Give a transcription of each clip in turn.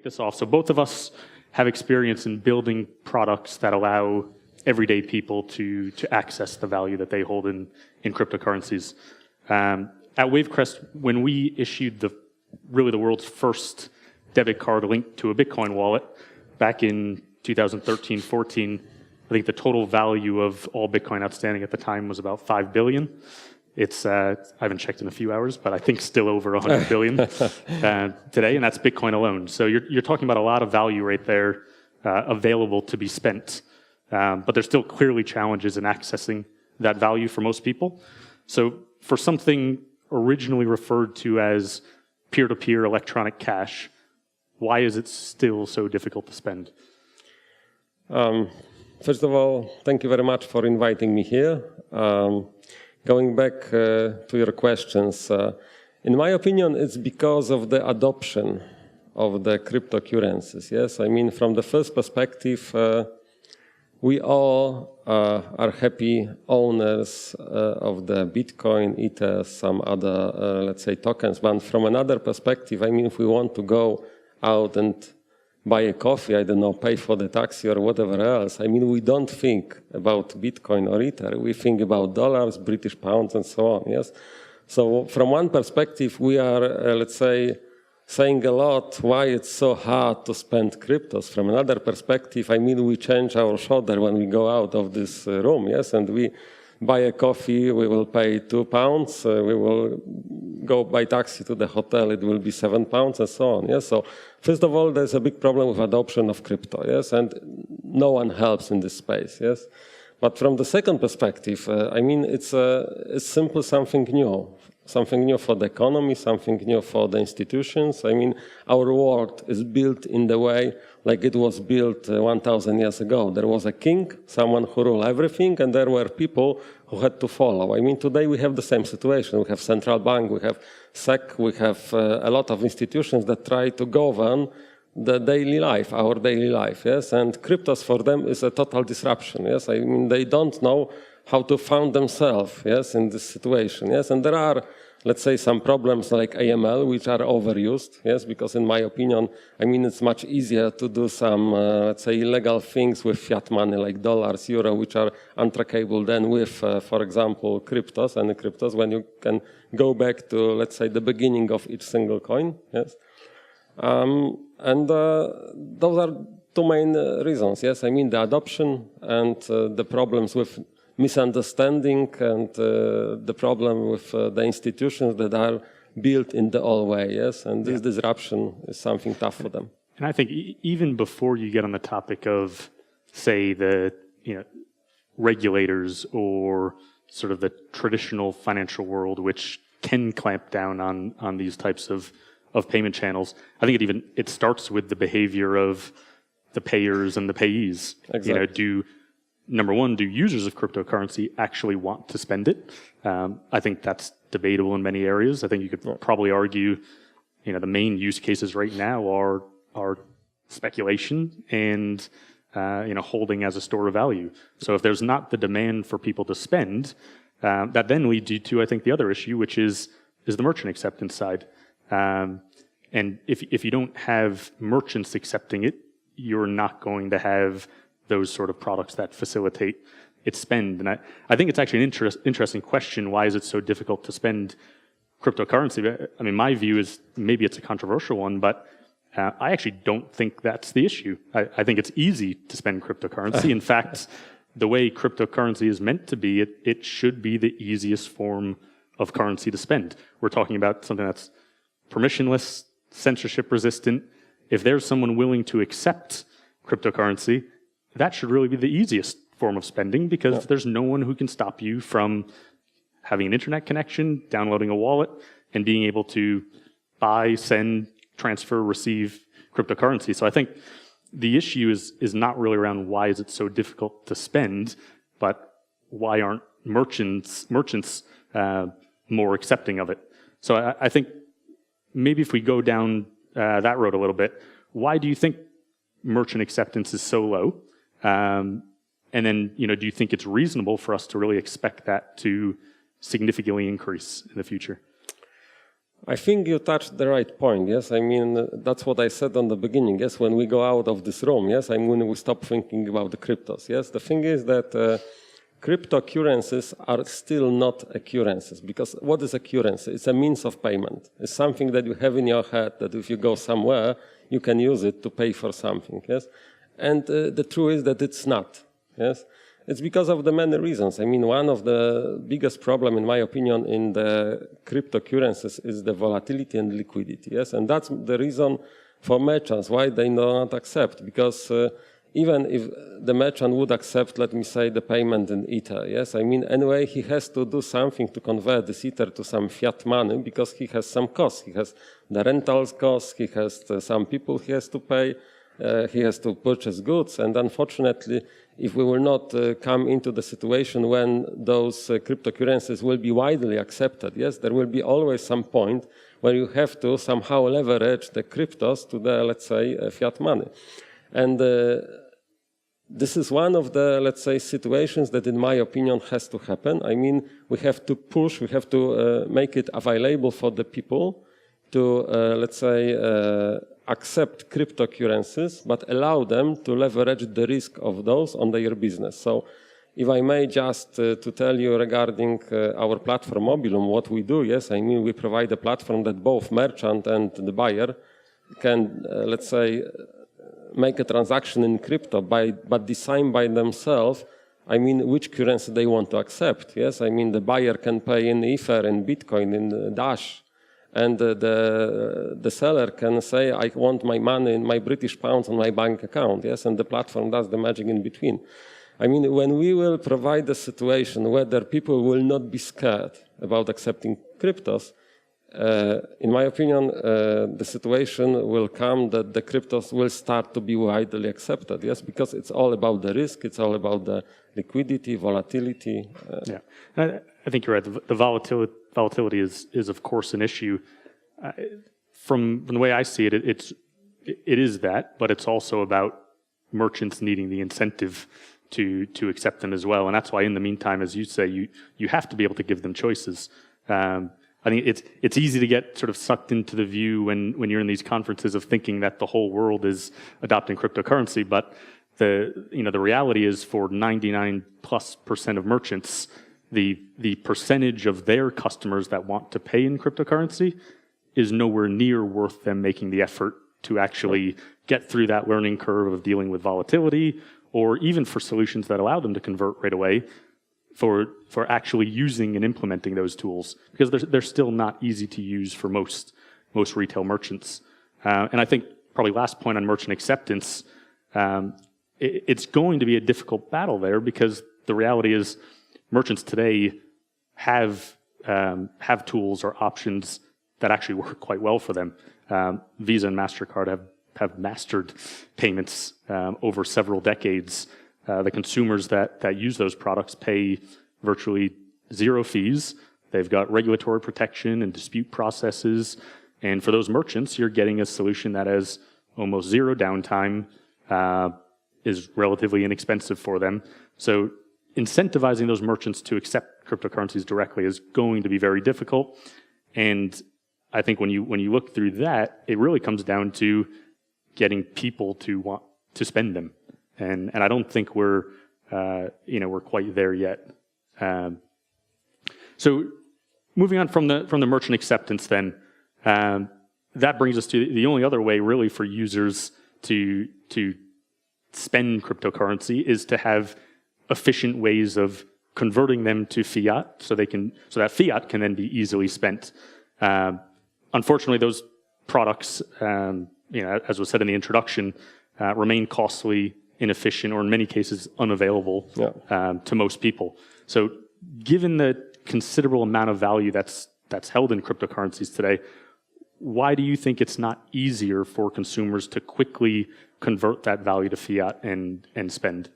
kick this off. So both of us have experience in building products that allow everyday people to access the value that they hold in cryptocurrencies. At Wavecrest, when we issued really the world's first debit card linked to a Bitcoin wallet back in 2013-14, I think the total value of all Bitcoin outstanding at the time was about 5 billion. It's, I haven't checked in a few hours, but I think still over 100 billion today, and that's Bitcoin alone. So you're talking about a lot of value right there available to be spent. But there's still clearly challenges in accessing that value for most people. So for something originally referred to as peer-to-peer electronic cash, why is it still so difficult to spend? First of all, thank you very much for inviting me here. Going back to your questions, in my opinion, it's because of the adoption of the cryptocurrencies. Yes, I mean, from the first perspective, we all are happy owners of the Bitcoin, Ether, some other, let's say, tokens. But from another perspective, I mean, if we want to go out and buy a coffee, I don't know, pay for the taxi or whatever else, I mean, we don't think about Bitcoin or Ether. We think about dollars, British pounds, and so on, yes? So from one perspective, we are, let's say, saying a lot why it's so hard to spend cryptos. From another perspective, I mean, we change our shoulder when we go out of this room, yes? And we buy a coffee, we will pay £2, we will go by taxi to the hotel, it will be £7, and so on, yes? So first of all, there's a big problem with adoption of crypto, yes? And no one helps in this space, yes? But from the second perspective, I mean, it's simply something new. Something new for the economy, something new for the institutions. I mean, our world is built in the way like it was built 1,000 years ago. There was a king, someone who ruled everything, and there were people who had to follow. I mean, today we have the same situation. We have central bank, we have SEC, we have a lot of institutions that try to govern the daily life, our daily life, yes? And cryptos for them is a total disruption, yes? I mean, they don't know how to found themselves, yes, in this situation, yes? And there are, let's say, some problems like AML, which are overused, yes, because in my opinion, I mean, it's much easier to do some, let's say, illegal things with fiat money like dollars, euro, which are untrackable than with, for example, cryptos, and cryptos, when you can go back to, let's say, the beginning of each single coin, yes? Those are two main reasons, yes? I mean, the adoption and the problems with misunderstanding and the problem with the institutions that are built in the old way, yes? And this disruption is something tough for them. And I think even before you get on the topic of, say, the regulators or sort of the traditional financial world, which can clamp down on these types of payment channels, I think it starts with the behavior of the payers and the payees. Exactly. Number one, do users of cryptocurrency actually want to spend it? I think that's debatable in many areas. I think you could probably argue, the main use cases right now are speculation and, holding as a store of value. So if there's not the demand for people to spend, that then leads you to, I think, the other issue, which is the merchant acceptance side. And if you don't have merchants accepting it, you're not going to have those sort of products that facilitate its spend. And I think it's actually an interesting question. Why is it so difficult to spend cryptocurrency? I mean, my view is maybe it's a controversial one, but I actually don't think that's the issue. I think it's easy to spend cryptocurrency. In fact, the way cryptocurrency is meant to be, it should be the easiest form of currency to spend. We're talking about something that's permissionless, censorship resistant. If there's someone willing to accept cryptocurrency, that should really be the easiest form of spending, because there's no one who can stop you from having an internet connection, downloading a wallet, and being able to buy, send, transfer, receive cryptocurrency. So I think the issue is not really around why is it so difficult to spend, but why aren't merchants more accepting of it? So I think maybe if we go down that road a little bit, why do you think merchant acceptance is so low? And then, do you think it's reasonable for us to really expect that to significantly increase in the future? I think you touched the right point, yes? I mean, that's what I said on the beginning, yes? When we go out of this room, yes? I mean, when we stop thinking about the cryptos, yes? The thing is that cryptocurrencies are still not a currencies, because what is a currency? It's a means of payment. It's something that you have in your head that if you go somewhere, you can use it to pay for something, yes? And the truth is that it's not, yes? It's because of the many reasons. I mean, one of the biggest problem, in my opinion, in the cryptocurrencies is the volatility and liquidity, yes? And that's the reason for merchants why they do not accept, because even if the merchant would accept, let me say, the payment in Ether, yes? I mean, anyway, he has to do something to convert this Ether to some fiat money because he has some costs. He has the rentals costs, he has some people he has to pay, he has to purchase goods, and unfortunately, if we will not come into the situation when those cryptocurrencies will be widely accepted, yes, there will be always some point where you have to somehow leverage the cryptos to the, let's say, fiat money. And this is one of the, let's say, situations that, in my opinion, has to happen. I mean, we have to push, we have to make it available for the people to, let's say, accept cryptocurrencies, but allow them to leverage the risk of those on their business. So if I may just to tell you regarding our platform Mobilum, what we do, yes, I mean, we provide a platform that both merchant and the buyer can, let's say, make a transaction in crypto, but decide by themselves, I mean, which currency they want to accept. Yes, I mean, the buyer can pay in Ether, in Bitcoin, in Dash, and the seller can say, I want my money in my British pounds on my bank account. Yes, and the platform does the magic in between. I mean, when we will provide a situation where people will not be scared about accepting cryptos, in my opinion, the situation will come that the cryptos will start to be widely accepted, yes, because it's all about the risk, it's all about the liquidity, volatility. Yeah, I think you're right. The volatility is of course an issue. From the way I see it, it is that, but it's also about merchants needing the incentive to accept them as well, and that's why in the meantime, as you say, you have to be able to give them choices. I think it's easy to get sort of sucked into the view when you're in these conferences of thinking that the whole world is adopting cryptocurrency, but the reality is for 99+% of merchants, the percentage of their customers that want to pay in cryptocurrency is nowhere near worth them making the effort to actually get through that learning curve of dealing with volatility, or even for solutions that allow them to convert right away, for actually using and implementing those tools, because they're still not easy to use for most retail merchants. And I think probably last point on merchant acceptance, it's going to be a difficult battle there, because the reality is merchants today have tools or options that actually work quite well for them. Visa and MasterCard have mastered payments over several decades. The consumers that use those products pay virtually zero fees. They've got regulatory protection and dispute processes. And for those merchants, you're getting a solution that has almost zero downtime, is relatively inexpensive for them. So incentivizing those merchants to accept cryptocurrencies directly is going to be very difficult. And I think when you look through that, it really comes down to getting people to want to spend them. And I don't think we're quite there yet. So moving on from the merchant acceptance, then that brings us to the only other way really for users to spend cryptocurrency is to have efficient ways of converting them to fiat, so that fiat can then be easily spent. Unfortunately, those products, as was said in the introduction, remain costly, inefficient, or in many cases unavailable to most people. So given the considerable amount of value that's held in cryptocurrencies today, why do you think it's not easier for consumers to quickly convert that value to fiat and spend?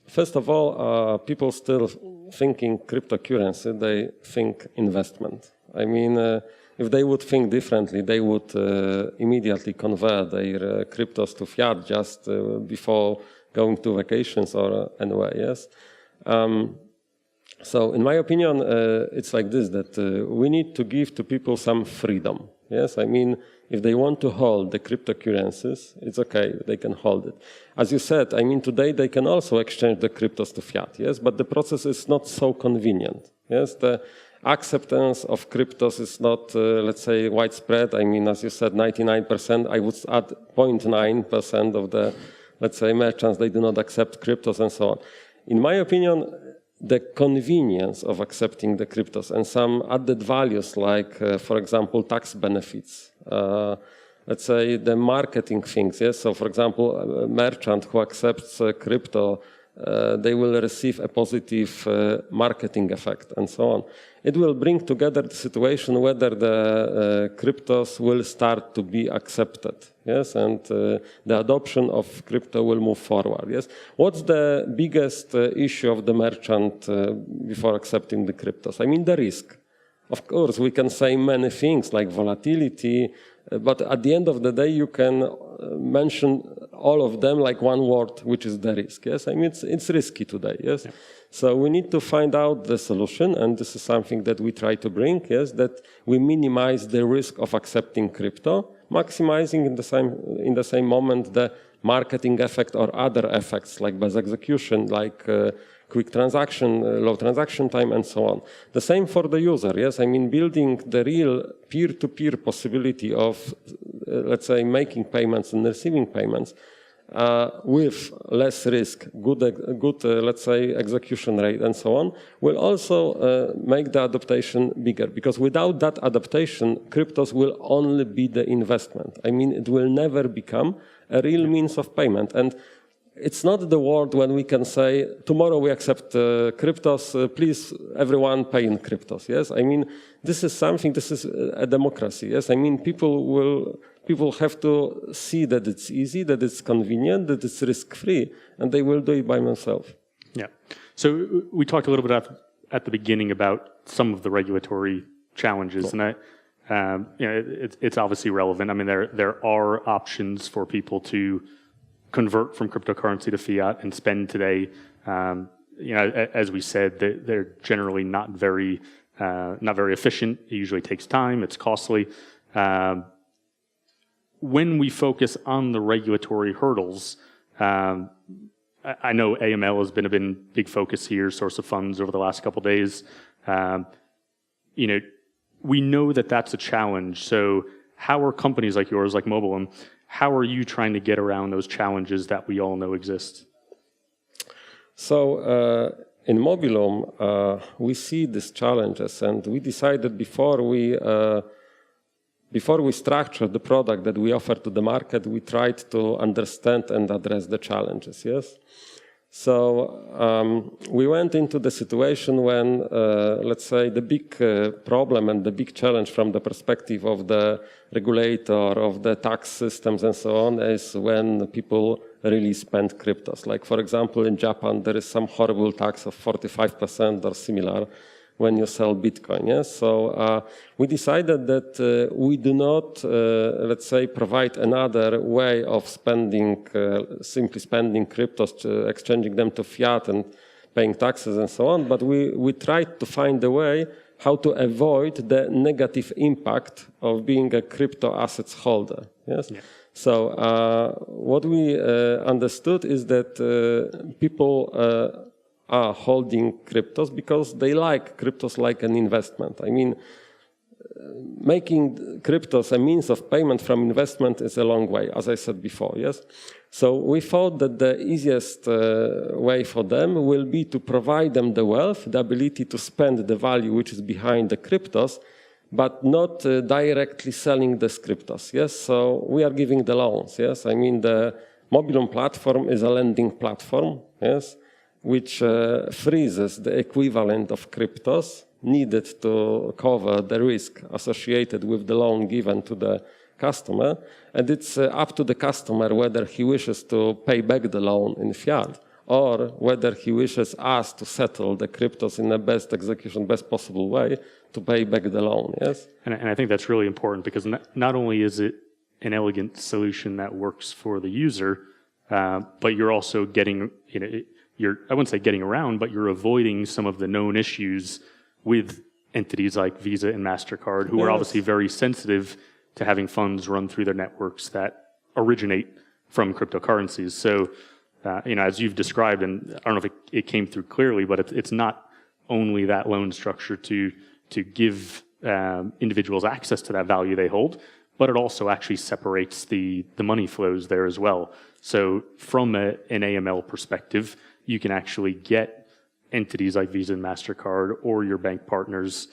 First of all, people still thinking cryptocurrency, they think investment. I mean, if they would think differently, they would immediately convert their cryptos to fiat just before going to vacations or anywhere, yes? So in my opinion, it's like this, that we need to give to people some freedom. Yes, I mean, if they want to hold the cryptocurrencies, it's okay, they can hold it. As you said, I mean, today they can also exchange the cryptos to fiat, yes, but the process is not so convenient. Yes, the acceptance of cryptos is not, let's say, widespread. I mean, as you said, 99%, I would add 0.9% of the, let's say, merchants, they do not accept cryptos and so on. In my opinion, the convenience of accepting the cryptos and some added values like, for example, tax benefits, let's say the marketing things, yes? So, for example, a merchant who accepts crypto, they will receive a positive marketing effect and so on. It will bring together the situation whether the cryptos will start to be accepted, yes, and the adoption of crypto will move forward, yes. What's the biggest issue of the merchant before accepting the cryptos? I mean, the risk. Of course, we can say many things like volatility, but at the end of the day, you can mention all of them like one word, which is the risk. Yes, I mean, it's risky today. Yes, yeah. So we need to find out the solution, and this is something that we try to bring. Yes, that we minimize the risk of accepting crypto, maximizing in the same moment the marketing effect or other effects like best execution, like quick transaction, low transaction time, and so on. The same for the user, yes? I mean, building the real peer-to-peer possibility of, let's say, making payments and receiving payments with less risk, good let's say, execution rate, and so on, will also make the adaptation bigger. Because without that adaptation, cryptos will only be the investment. I mean, it will never become a real means of payment. And it's not the world when we can say, tomorrow we accept cryptos, please everyone pay in cryptos, yes? I mean, this is something, this is a democracy, yes? I mean, people have to see that it's easy, that it's convenient, that it's risk-free, and they will do it by themselves. Yeah. So we talked a little bit at the beginning about some of the regulatory challenges, and you know, it's obviously relevant. I mean, there are options for people to convert from cryptocurrency to fiat and spend today. You know, as we said, they're generally not very efficient. It usually takes time. It's costly. When we focus on the regulatory hurdles, I know AML has been a big focus here, source of funds over the last couple of days. You know, we know that that's a challenge. So how are companies like yours, like Mobilum, how are you trying to get around those challenges that we all know exist? So in Mobilum, we see these challenges, and we decided before we structured the product that we offer to the market, we tried to understand and address the challenges, yes? So we went into the situation when, let's say, the big problem and the big challenge from the perspective of the regulator, of the tax systems and so on, is when people really spend cryptos. Like, for example, in Japan, there is some horrible tax of 45% or similar when you sell Bitcoin, yes? So we decided that we do not, let's say, provide another way of spending, simply spending cryptos, exchanging them to fiat and paying taxes and so on, but we tried to find a way how to avoid the negative impact of being a crypto assets holder, yes? Yeah. So what we understood is that people are holding cryptos because they like cryptos like an investment. I mean, making cryptos a means of payment from investment is a long way, as I said before, yes? So we thought that the easiest way for them will be to provide them the wealth, the ability to spend the value which is behind the cryptos, but not directly selling the cryptos, yes? So we are giving the loans, yes? I mean, the Mobilum platform is a lending platform, yes? Which freezes the equivalent of cryptos needed to cover the risk associated with the loan given to the customer. And it's up to the customer whether he wishes to pay back the loan in fiat or whether he wishes us to settle the cryptos in the best execution, best possible way to pay back the loan, yes? And I think that's really important because not only is it an elegant solution that works for the user, but you're also getting, you know, I wouldn't say getting around, but you're avoiding some of the known issues with entities like Visa and MasterCard, who are obviously very sensitive to having funds run through their networks that originate from cryptocurrencies. So, as you've described, and I don't know if it came through clearly, but it's not only that loan structure to give individuals access to that value they hold, but it also actually separates the money flows there as well. So from an AML perspective, you can actually get entities like Visa and MasterCard or your bank partners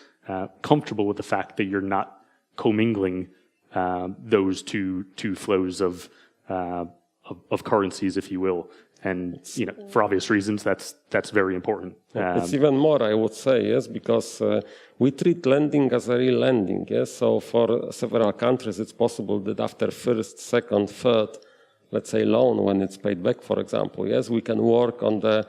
comfortable with the fact that you're not commingling those two flows of currencies, if you will. And for obvious reasons, that's very important. It's even more, I would say, yes, because we treat lending as a real lending. Yes, so for several countries, it's possible that after first, second, third, let's say loan, when it's paid back, for example, yes, we can work on the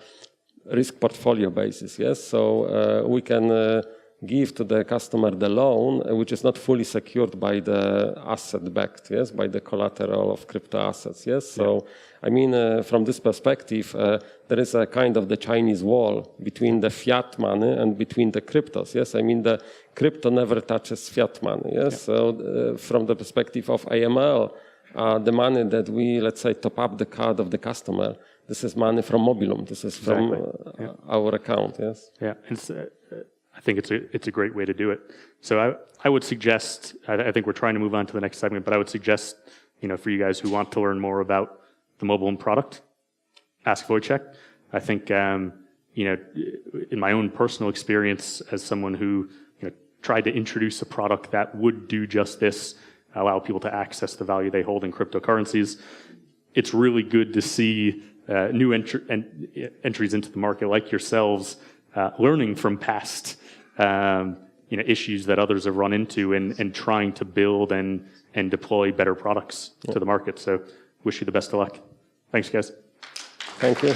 risk portfolio basis. Yes, so we can give to the customer the loan, which is not fully secured by the asset backed, yes, by the collateral of crypto assets, yes. So, I mean, from this perspective, there is a kind of the Chinese wall between the fiat money and between the cryptos, yes. I mean, the crypto never touches fiat money, yes. So, from the perspective of AML, the money that we, let's say, top up the card of the customer, this is money from Mobilum, this is from our account, yes. Yeah, I think it's a great way to do it. So I would suggest, I think we're trying to move on to the next segment, but I would suggest, for you guys who want to learn more about the Mobilum product, ask Wojciech. I think, in my own personal experience as someone who tried to introduce a product that would do just this, allow people to access the value they hold in cryptocurrencies, it's really good to see new entries into the market like yourselves, learning from past issues that others have run into and trying to build and deploy better products to the market. So wish you the best of luck. Thanks, guys. Thank you.